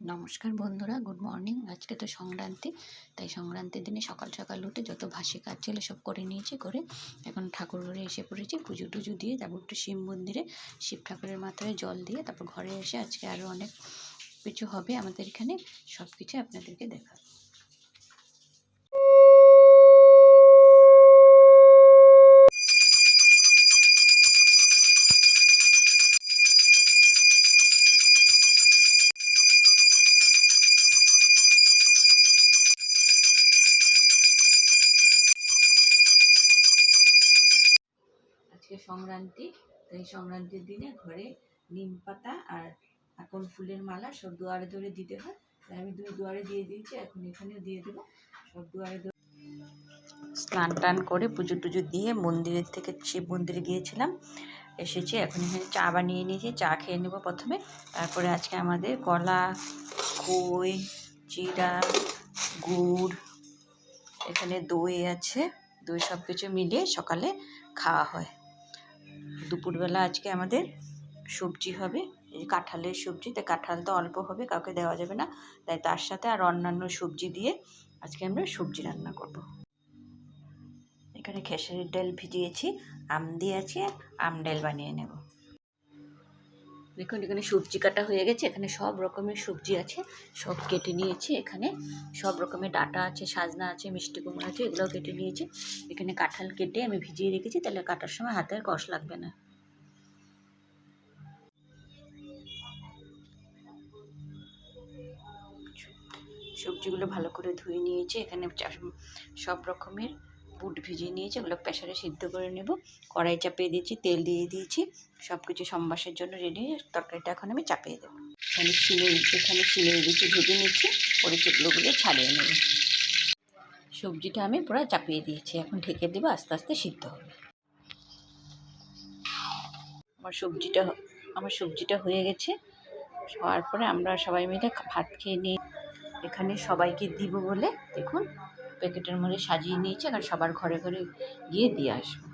নমস্কার বন্ধুরা, good morning. আজকে তো সংক্রান্তি, তাই সংক্রান্তির দিনে সকাল সকাল উঠে যত বাসি কাজ ছিল সব করে নিয়েছি। করে এখন ঠাকুর ঘরে এসে পড়েছি। পুজো টুজো দিয়ে তারপর একটু শিব মন্দিরে শিব ঠাকুরের মাথায় জল দিয়ে তারপর ঘরে এসে আজকে আরও অনেক কিছু হবে আমাদের এখানে, সব কিছু আপনাদেরকে দেখাবো। আজকে সংক্রান্তি, তাই সংক্রান্তির দিনে ঘরে নিম পাতা আর এখন ফুলের মালা সব দুয়ারে দুয়ারে দিতে হয়। তাই আমি দুয়ারে দিয়ে দিয়েছি, এখন এখানেও দিয়ে দেবো। সব দুয়ারে স্নান টান করে পুজো টুজো দিয়ে মন্দিরের থেকে শিব মন্দিরে গিয়েছিলাম, এসেছি। এখন এখানে চা বানিয়ে নিয়েছি, চা খেয়ে নেবো প্রথমে। তারপরে আজকে আমাদের কলা, খই, জিরা, গুড়, এখানে দই আছে, দই সব কিছু মিলিয়ে সকালে খাওয়া হয়। দুপুরবেলা আজকে আমাদের সবজি হবে, এই কাঁঠালের সবজি। তাই কাঁঠাল তো অল্প হবে, কাউকে দেওয়া যাবে না, তাই তার সাথে আর অন্যান্য সবজি দিয়ে আজকে আমরা সবজি রান্না করব। এখানে খেসারির ডাল ভিজিয়েছি, আম দিয়ে আছে, আম ডাল বানিয়ে নেব। দেখুন এখানে সবজি কাটা হয়ে গেছে, এখানে সব রকমের সবজি আছে, সব কেটে নিয়েছি। এখানে সব রকমের ডাঁটা আছে, সাজনা আছে, মিষ্টি কুমড়ো আছে, এগুলোও কেটে নিয়েছি। এখানে কাঁঠাল কেটে আমি ভিজিয়ে রেখেছি, তাহলে কাটার সময় হাতে আর কষ লাগবে না। সবজিগুলো ভালো করে ধুয়ে নিয়েছি। এখানে সব রকমের বুট ভিজিয়ে নিয়েছি, ওগুলো প্রেসারে সিদ্ধ করে নেব। কড়াই চাপিয়ে দিয়েছি, তেল দিয়ে দিয়েছি, সব কিছু সম্বাসের জন্য রেডি। তরকারিটা এখন আমি চাপিয়ে দেবো। এখানে চিনি দিচ্ছি, ভেজে নিচ্ছি, পরে চুকলোগুলো ছাড়িয়ে নেব। সবজিটা আমি পুরো চাপিয়ে দিয়েছি, এখন ঢেকে দেবো, আস্তে আস্তে সিদ্ধ হবে। আমার সবজিটা হয়ে গেছে। হওয়ার পরে আমরা সবাই মিলে ভাত খেয়ে নিই। এখানে সবাইকে দিব বলে দেখুন প্যাকেটের মধ্যে সাজিয়ে নিয়েছি, আর সবার ঘরে ঘরে গিয়ে দিয়ে আসবো।